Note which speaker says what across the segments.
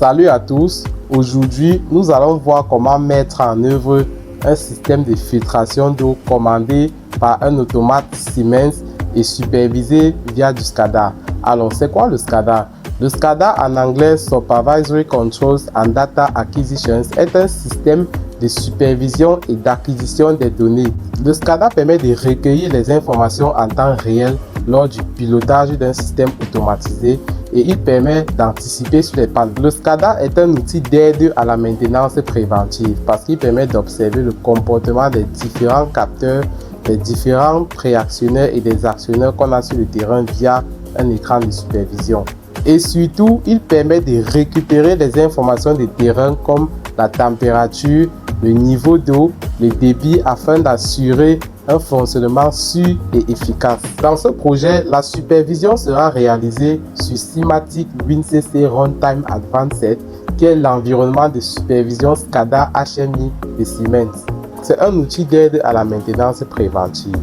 Speaker 1: Salut à tous, aujourd'hui nous allons voir comment mettre en œuvre un système de filtration d'eau commandé par un automate Siemens et supervisé via du SCADA. Alors c'est quoi le SCADA? Le SCADA en anglais Supervisory Controls and Data Acquisitions est un système de supervision et d'acquisition des données. Le SCADA permet de recueillir les informations en temps réel lors du pilotage d'un système automatisé et il permet d'anticiper sur les pannes. Le SCADA est un outil d'aide à la maintenance préventive parce qu'il permet d'observer le comportement des différents capteurs, des différents préactionneurs et des actionneurs qu'on a sur le terrain via un écran de supervision. Et surtout, il permet de récupérer les informations de terrain comme la température, le niveau d'eau, le débit afin d'assurer un fonctionnement sûr et efficace. Dans ce projet, la supervision sera réalisée sur Simatic WinCC Runtime Advanced, qui est l'environnement de supervision SCADA HMI de Siemens. C'est un outil d'aide à la maintenance préventive.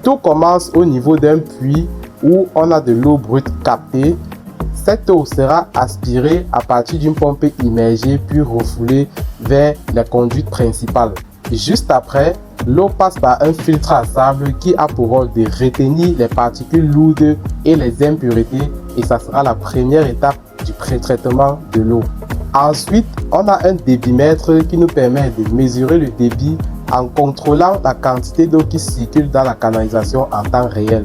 Speaker 1: Tout commence au niveau d'un puits où on a de l'eau brute captée. Cette eau sera aspirée à partir d'une pompe immergée puis refoulée vers les conduites principales. Juste après, l'eau passe par un filtre à sable qui a pour rôle de retenir les particules lourdes et les impuretés et ça sera la première étape du pré-traitement de l'eau. Ensuite, on a un débitmètre qui nous permet de mesurer le débit en contrôlant la quantité d'eau qui circule dans la canalisation en temps réel.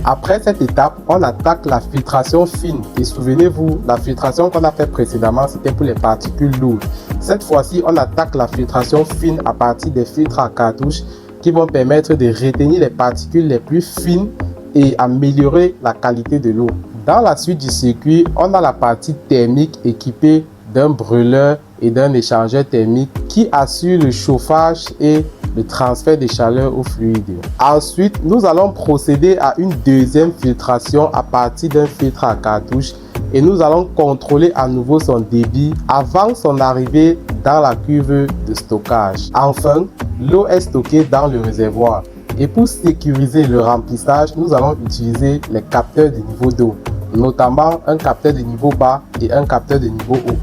Speaker 1: Après cette étape, on attaque la filtration fine. Et souvenez-vous, la filtration qu'on a fait précédemment, c'était pour les particules lourdes. Cette fois-ci, on attaque la filtration fine à partir des filtres à cartouche qui vont permettre de retenir les particules les plus fines et améliorer la qualité de l'eau. Dans la suite du circuit, on a la partie thermique équipée d'un brûleur et d'un échangeur thermique qui assure le chauffage et le transfert de chaleur au fluide. Ensuite, nous allons procéder à une deuxième filtration à partir d'un filtre à cartouche et nous allons contrôler à nouveau son débit avant son arrivée dans la cuve de stockage. Enfin, l'eau est stockée dans le réservoir et pour sécuriser le remplissage, nous allons utiliser les capteurs de niveau d'eau, notamment un capteur de niveau bas et un capteur de niveau haut.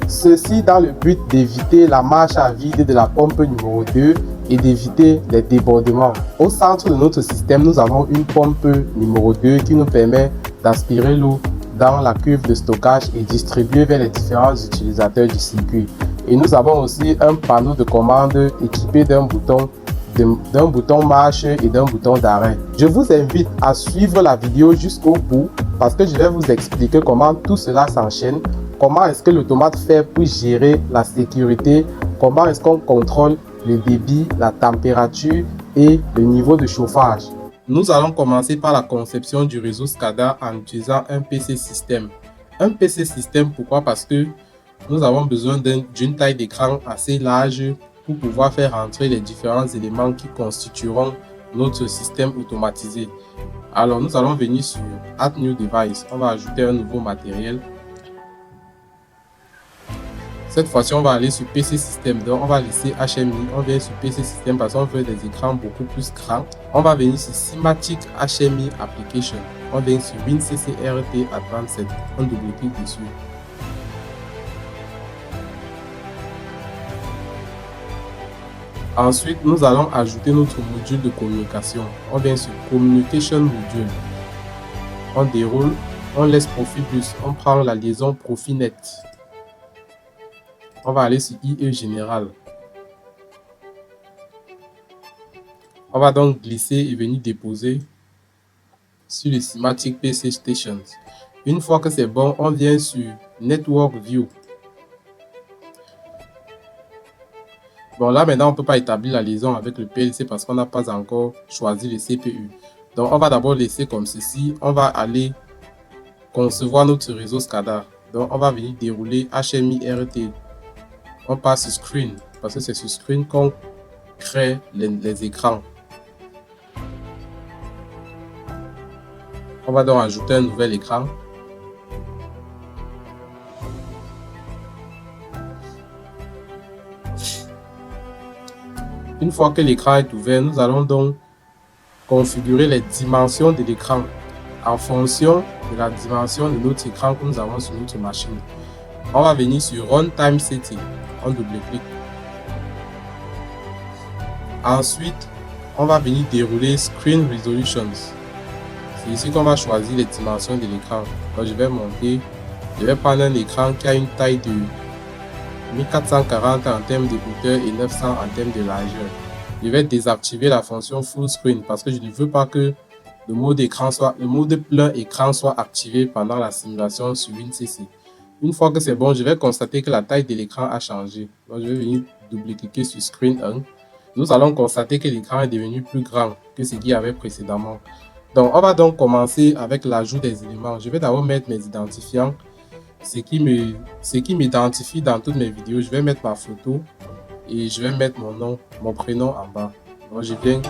Speaker 1: Ceci dans le but d'éviter la marche à vide de la pompe numéro 2 et d'éviter les débordements. Au centre de notre système, nous avons une pompe numéro 2 qui nous permet d'aspirer l'eau dans la cuve de stockage et distribuer vers les différents utilisateurs du circuit. Et nous avons aussi un panneau de commande équipé d'un bouton marche et d'un bouton d'arrêt. Je vous invite à suivre la vidéo jusqu'au bout parce que je vais vous expliquer comment tout cela s'enchaîne, comment est-ce que l'automate fait pour gérer la sécurité, comment est-ce qu'on contrôle le débit, la température et le niveau de chauffage. Nous allons commencer par la conception du réseau SCADA en utilisant un PC système. Un PC système, pourquoi? Parce que nous avons besoin d'une taille d'écran assez large pour pouvoir faire entrer les différents éléments qui constitueront notre système automatisé. Alors nous allons venir sur Add New Device, on va ajouter un nouveau matériel. Cette fois-ci, on va aller sur PC System, donc on va laisser HMI, on vient sur PC System parce qu'on veut des écrans beaucoup plus grands. On va venir sur Simatic HMI Application, on vient sur WinCC RT Advanced, on double-clique dessus. Ensuite, nous allons ajouter notre module de communication. On vient sur Communication Module. On déroule, on laisse Profil Plus, on prend la liaison Profinet. On va aller sur IE Général. On va donc glisser et venir déposer sur le Simatic PC Stations. Une fois que c'est bon, on vient sur Network View. Bon, là maintenant on ne peut pas établir la liaison avec le PLC parce qu'on n'a pas encore choisi le CPU. Donc on va d'abord laisser comme ceci. On va aller concevoir notre réseau SCADA. Donc on va venir dérouler HMI RT. On passe sur Screen parce que c'est sur Screen qu'on crée les écrans. On va donc ajouter un nouvel écran. Une fois que l'écran est ouvert, nous allons donc configurer les dimensions de l'écran en fonction de la dimension de notre écran que nous avons sur notre machine. On va venir sur Runtime Setting. On double-clique. Ensuite, on va venir dérouler Screen Resolutions. C'est ici qu'on va choisir les dimensions de l'écran. Donc, je vais monter. Je vais prendre un écran qui a une taille de 1440 en termes de hauteur et 900 en termes de largeur. Je vais désactiver la fonction Full Screen parce que je ne veux pas que le mode plein écran soit activé pendant la simulation sur WinCC. Une fois que c'est bon, je vais constater que la taille de l'écran a changé. Donc, je vais venir double-cliquer sur Screen 1. Nous allons constater que l'écran est devenu plus grand que ce qu'il y avait précédemment. Donc, on va donc commencer avec l'ajout des éléments. Je vais d'abord mettre mes identifiants, ce qui m'identifie dans toutes mes vidéos. Je vais mettre ma photo et je vais mettre mon nom, mon prénom en bas. Donc, je viens